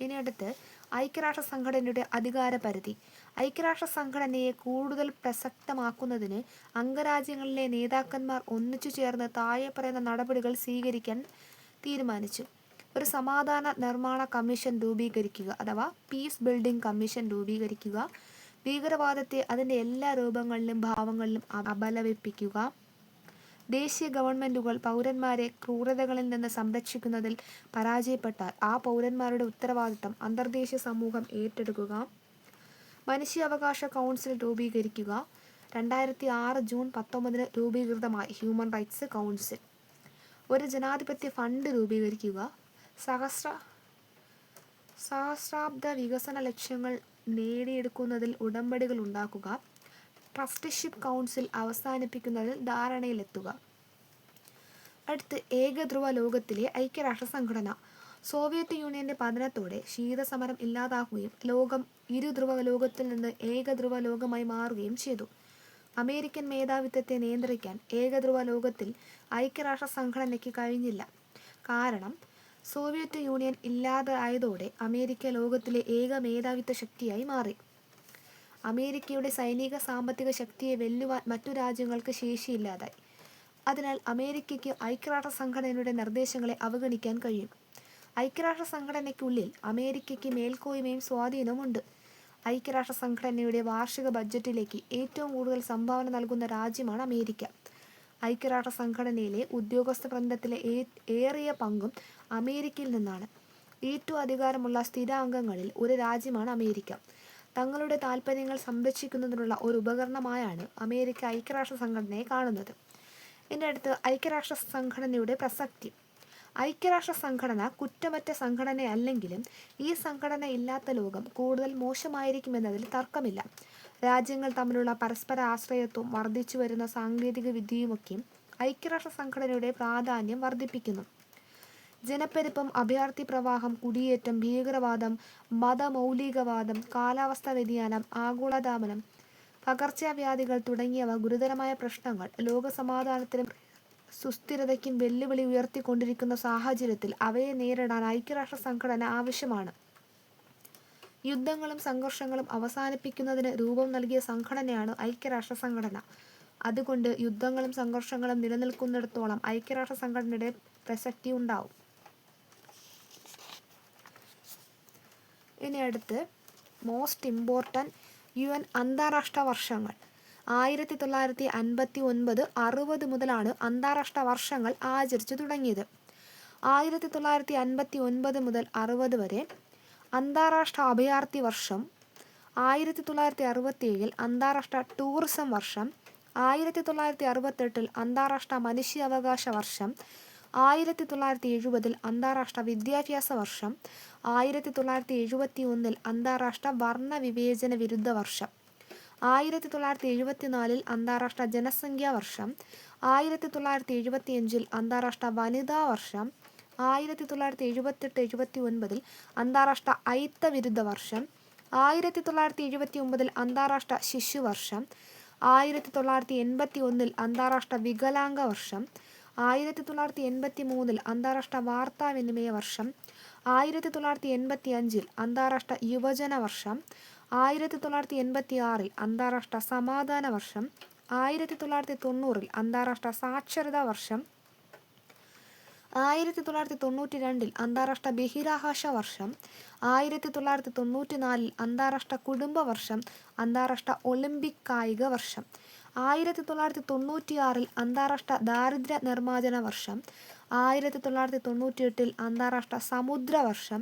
ഇനി അടുത്ത് ഐക്യരാഷ്ട്ര സംഘടനയുടെ അധികാര പരിധി. ഐക്യരാഷ്ട്ര സംഘടനയെ കൂടുതൽ പ്രസക്തമാക്കുന്നതിന് അംഗരാജ്യങ്ങളിലെ നേതാക്കന്മാർ ഒന്നിച്ചു ചേർന്ന് താഴെ പറയുന്ന നടപടികൾ സ്വീകരിക്കാൻ തീരുമാനിച്ചു. ഒരു സമാധാന നിർമ്മാണ കമ്മീഷൻ രൂപീകരിക്കുക, അഥവാ പീസ് ബിൽഡിംഗ് കമ്മീഷൻ രൂപീകരിക്കുക. ഭീകരവാദത്തെ അതിൻ്റെ എല്ലാ രൂപങ്ങളിലും ഭാവങ്ങളിലും അപലപിക്കുക. ദേശീയ ഗവൺമെൻറ്റുകൾ പൗരന്മാരെ ക്രൂരതകളിൽ നിന്ന് സംരക്ഷിക്കുന്നതിൽ പരാജയപ്പെട്ടാൽ ആ പൗരന്മാരുടെ ഉത്തരവാദിത്തം അന്തർദേശീയ സമൂഹം ഏറ്റെടുക്കുക. മനുഷ്യാവകാശ കൗൺസിൽ രൂപീകരിക്കുക. 2006 ജൂൺ 19 രൂപീകൃതമായ ഹ്യൂമൻ റൈറ്റ്സ് കൗൺസിൽ. ഒരു ജനാധിപത്യ ഫണ്ട് രൂപീകരിക്കുക. സഹസ്രാബ്ദ വികസന ലക്ഷ്യങ്ങൾ നേടിയെടുക്കുന്നതിൽ ഉടമ്പടികൾ ഉണ്ടാക്കുക. ട്രസ്റ്റിഷിപ്പ് കൗൺസിൽ അവസാനിപ്പിക്കുന്നതിൽ ധാരണയിലെത്തുക. അടുത്ത് ഏകധ്രുവ ലോകത്തിലെ ഐക്യരാഷ്ട്ര സംഘടന. സോവിയറ്റ് യൂണിയന്റെ പതനത്തോടെ ശീതസമരം ഇല്ലാതാക്കുകയും ലോകം ഇരുധ്രുവ ലോകത്തിൽ നിന്ന് ഏകധ്രുവ ലോകമായി മാറുകയും ചെയ്തു. അമേരിക്കൻ മേധാവിത്വത്തെ നിയന്ത്രിക്കാൻ ഏകധ്രുവ ലോകത്തിൽ ഐക്യരാഷ്ട്ര സംഘടനയ്ക്ക് കഴിഞ്ഞില്ല. കാരണം സോവിയറ്റ് യൂണിയൻ ഇല്ലാതായതോടെ അമേരിക്ക ലോകത്തിലെ ഏക മേധാവിത്വ ശക്തിയായി മാറി. അമേരിക്കയുടെ സൈനിക സാമ്പത്തിക ശക്തിയെ വെല്ലുവാൻ മറ്റു രാജ്യങ്ങൾക്ക് ശേഷിയില്ലാതായി. അതിനാൽ അമേരിക്കയ്ക്ക് ഐക്യരാഷ്ട്ര സംഘടനയുടെ നിർദ്ദേശങ്ങളെ അവഗണിക്കാൻ കഴിയും. ഐക്യരാഷ്ട്ര സംഘടനയ്ക്കുള്ളിൽ അമേരിക്കയ്ക്ക് മേൽക്കോയ്മയും സ്വാധീനവുമുണ്ട്. ഐക്യരാഷ്ട്ര സംഘടനയുടെ വാർഷിക ബഡ്ജറ്റിലേക്ക് ഏറ്റവും കൂടുതൽ സംഭാവന നൽകുന്ന രാജ്യമാണ് അമേരിക്ക. ഐക്യരാഷ്ട്ര സംഘടനയിലെ ഉദ്യോഗസ്ഥ വൃന്ദത്തിലെ ഏറിയ പങ്കും അമേരിക്കയിൽ നിന്നാണ്. ഏറ്റവും അധികാരമുള്ള സ്ഥിരാംഗങ്ങളിൽ ഒരു രാജ്യമാണ് അമേരിക്ക. തങ്ങളുടെ താൽപ്പര്യങ്ങൾ സംരക്ഷിക്കുന്നതിനുള്ള ഒരു ഉപകരണമായാണ് അമേരിക്ക ഐക്യരാഷ്ട്ര സംഘടനയെ കാണുന്നത്. ഇതിൻ്റെ അടുത്ത് ഐക്യരാഷ്ട്ര സംഘടനയുടെ പ്രസക്തി. ഐക്യരാഷ്ട്ര സംഘടന കുറ്റമറ്റ സംഘടനയല്ലെങ്കിലും ഈ സംഘടന ഇല്ലാത്ത ലോകം കൂടുതൽ മോശമായിരിക്കുമെന്നതിൽ തർക്കമില്ല. രാജ്യങ്ങൾ തമ്മിലുള്ള പരസ്പര ആശ്രയത്വം വർദ്ധിച്ചു വരുന്ന സാങ്കേതിക വിദ്യയുമൊക്കെ ഐക്യരാഷ്ട്ര സംഘടനയുടെ പ്രാധാന്യം വർദ്ധിപ്പിക്കുന്നു. ജനപ്പെരുപ്പം, അഭയാർത്ഥി പ്രവാഹം, കുടിയേറ്റം, ഭീകരവാദം, മതമൗലികവാദം, കാലാവസ്ഥാ വ്യതിയാനം, ആഗോളതാപനം, പകർച്ചവ്യാധികൾ തുടങ്ങിയവ ഗുരുതരമായ പ്രശ്നങ്ങൾ ലോകസമാധാനത്തിനും സുസ്ഥിരതയ്ക്കും വെല്ലുവിളി ഉയർത്തിക്കൊണ്ടിരിക്കുന്ന സാഹചര്യത്തിൽ അവയെ നേരിടാൻ ഐക്യരാഷ്ട്ര സംഘടന ആവശ്യമാണ്. യുദ്ധങ്ങളും സംഘർഷങ്ങളും അവസാനിപ്പിക്കുന്നതിന് രൂപം നൽകിയ സംഘടനയാണ് ഐക്യരാഷ്ട്ര സംഘടന. അതുകൊണ്ട് യുദ്ധങ്ങളും സംഘർഷങ്ങളും നിലനിൽക്കുന്നിടത്തോളം ഐക്യരാഷ്ട്ര സംഘടനയുടെ പ്രസക്തി ഉണ്ടാവും. ഇനി അടുത്ത് മോസ്റ്റ് ഇമ്പോർട്ടൻറ്റ് UN അന്താരാഷ്ട്ര വർഷങ്ങൾ. 1959-60 മുതലാണ് അന്താരാഷ്ട്ര വർഷങ്ങൾ ആചരിച്ചു തുടങ്ങിയത്. 1959 മുതൽ 60 വരെ അന്താരാഷ്ട്ര അഭയാർത്ഥി വർഷം, 1967 അന്താരാഷ്ട്ര ടൂറിസം വർഷം, 1968 അന്താരാഷ്ട്ര മനുഷ്യാവകാശ വർഷം, 1970 അന്താരാഷ്ട്ര വിദ്യാഭ്യാസ വർഷം, 1971 അന്താരാഷ്ട്ര വർണ്ണവിവേചന വിരുദ്ധ വർഷം, 1974 അന്താരാഷ്ട്ര ജനസംഖ്യാ വർഷം, 1975 അന്താരാഷ്ട്ര വനിതാ വർഷം, 1978-79 അന്താരാഷ്ട്ര അയിത്ത വിരുദ്ധ വർഷം, 1979 അന്താരാഷ്ട്ര ശിശു വർഷം, 1981 അന്താരാഷ്ട്ര വികലാംഗ വർഷം, 1983 അന്താരാഷ്ട്ര വാർത്താവിനിമയ വർഷം, 1985 അന്താരാഷ്ട്ര യുവജന വർഷം, 1986 അന്താരാഷ്ട്ര സമാധാന വർഷം, 1990 അന്താരാഷ്ട്ര സാക്ഷരതാ വർഷം, 1992 അന്താരാഷ്ട്ര ബഹിരാകാശ വർഷം, 1994 അന്താരാഷ്ട്ര കുടുംബ വർഷം, അന്താരാഷ്ട്ര ഒളിമ്പിക് കായിക വർഷം, 1996 അന്താരാഷ്ട്ര ദാരിദ്ര്യ നിർമ്മാർജ്ജന വർഷം, 1998 അന്താരാഷ്ട്ര സമുദ്ര വർഷം,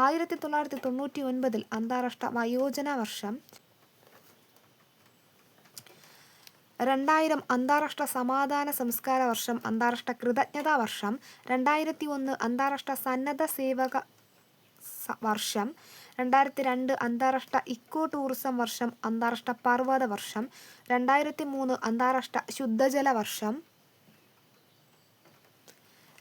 1999 അന്താരാഷ്ട്ര വയോജന വർഷം, 2000 അന്താരാഷ്ട്ര സമാധാന സംസ്കാര വർഷം, അന്താരാഷ്ട്ര കൃതജ്ഞതാ വർഷം, 2001 അന്താരാഷ്ട്ര സന്നദ്ധ സേവക വർഷം, 2002 അന്താരാഷ്ട്ര ഇക്കോ ടൂറിസം വർഷം, അന്താരാഷ്ട്ര പർവ്വത വർഷം, 2003 അന്താരാഷ്ട്ര ശുദ്ധജല വർഷം,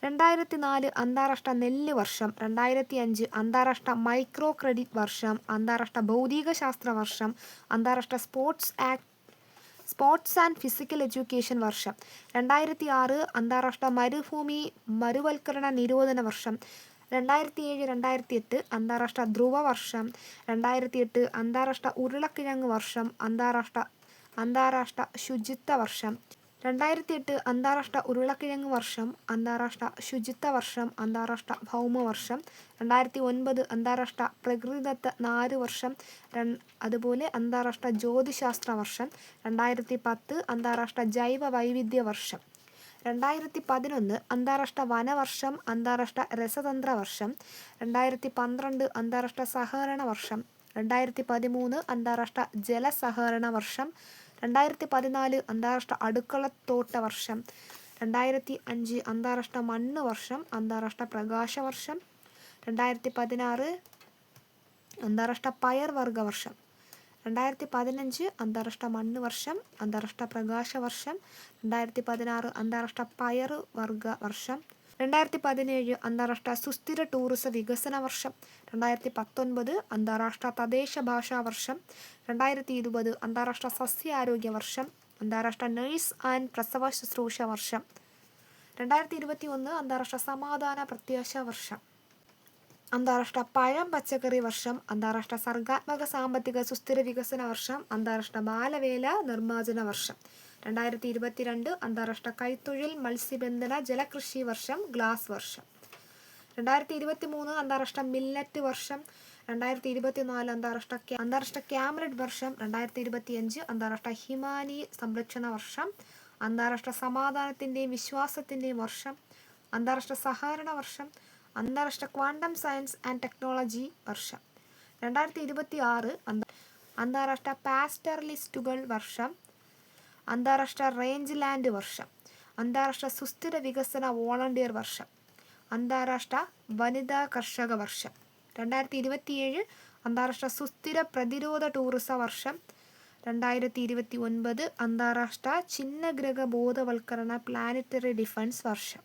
2004 അന്താരാഷ്ട്ര നെല്ല് വർഷം, 2005 അന്താരാഷ്ട്ര മൈക്രോ ക്രെഡിറ്റ് വർഷം, അന്താരാഷ്ട്ര ഭൗതിക ശാസ്ത്ര വർഷം, അന്താരാഷ്ട്ര സ്പോർട്സ് ആൻഡ് ഫിസിക്കൽ എഡ്യൂക്കേഷൻ വർഷം, 2006 അന്താരാഷ്ട്ര മരുഭൂമി മരുവൽക്കരണ നിരോധന വർഷം, 2007 2008 അന്താരാഷ്ട്ര ധ്രുവ വർഷം. 2008 അന്താരാഷ്ട്ര ഉരുളക്കിഴങ്ങ് വർഷം. അന്താരാഷ്ട്ര ശുചിത്വ വർഷം. 2008 അന്താരാഷ്ട്ര ഉരുളക്കിഴങ്ങ് വർഷം. അന്താരാഷ്ട്ര ശുചിത്വ വർഷം. അന്താരാഷ്ട്ര ഭൗമവർഷം. 2009 അന്താരാഷ്ട്ര പ്രകൃതിദത്ത നാര് വർഷം. അതുപോലെ അന്താരാഷ്ട്ര ജ്യോതിശാസ്ത്ര വർഷം. 2010 അന്താരാഷ്ട്ര ജൈവ വൈവിധ്യ വർഷം. 2011 അന്താരാഷ്ട്ര വനവർഷം. അന്താരാഷ്ട്ര രസതന്ത്ര വർഷം. 2012 അന്താരാഷ്ട്ര സഹകരണ വർഷം. 2013 അന്താരാഷ്ട്ര ജലസഹകരണ വർഷം. 2014 അന്താരാഷ്ട്ര അടുക്കളത്തോട്ട വർഷം. 2005 അന്താരാഷ്ട്ര മണ്ണ് വർഷം. അന്താരാഷ്ട്ര പ്രകാശ വർഷം. 2016 അന്താരാഷ്ട്ര പയർവർഗ വർഷം. 2015 അന്താരാഷ്ട്ര മണ്ണ് വർഷം. അന്താരാഷ്ട്ര പ്രകാശ വർഷം. 2016 അന്താരാഷ്ട്ര പയറുവർഗ വർഷം. 2017 അന്താരാഷ്ട്ര സുസ്ഥിര ടൂറിസം വികസന വർഷം. 2019 അന്താരാഷ്ട്ര തദ്ദേശ ഭാഷാ വർഷം. 2020 അന്താരാഷ്ട്ര സസ്യാരോഗ്യ വർഷം. അന്താരാഷ്ട്ര നഴ്സ് ആൻഡ് പ്രസവ ശുശ്രൂഷ വർഷം. 2021 അന്താരാഷ്ട്ര സമാധാന പ്രത്യാശ വർഷം. അന്താരാഷ്ട്ര പഴം പച്ചക്കറി വർഷം. അന്താരാഷ്ട്ര സർഗാത്മക സാമ്പത്തിക സുസ്ഥിര വികസന വർഷം. അന്താരാഷ്ട്ര ബാലവേല നിർമ്മാർജ്ജന വർഷം. 2022 അന്താരാഷ്ട്ര കൈത്തൊഴിൽ മത്സ്യബന്ധന ജലകൃഷി വർഷം. ഗ്ലാസ് വർഷം. 2023 അന്താരാഷ്ട്ര മില്ലറ്റ് വർഷം. 2024 അന്താരാഷ്ട്ര ക്യാമറഡ് വർഷം. 2025 അന്താരാഷ്ട്ര ഹിമാനി സംരക്ഷണ വർഷം. അന്താരാഷ്ട്ര സമാധാനത്തിൻ്റെയും വിശ്വാസത്തിൻ്റെയും വർഷം. അന്താരാഷ്ട്ര സഹകരണ വർഷം. അന്താരാഷ്ട്ര ക്വാണ്ടം സയൻസ് ആൻഡ് ടെക്നോളജി വർഷം. 2026 അന്താരാഷ്ട്ര പാസ്റ്ററലിസ്റ്റുകൾ വർഷം. അന്താരാഷ്ട്ര റേഞ്ച് ലാൻഡ് വർഷം. അന്താരാഷ്ട്ര സുസ്ഥിര വികസന വോളണ്ടിയർ വർഷം. അന്താരാഷ്ട്ര വനിതാ കർഷക വർഷം. 2027 അന്താരാഷ്ട്ര സുസ്ഥിര പ്രതിരോധ ടൂറിസം വർഷം. 2029 അന്താരാഷ്ട്ര ഛിന്നഗ്രഹ ബോധവൽക്കരണ പ്ലാനറ്ററി ഡിഫൻസ് വർഷം.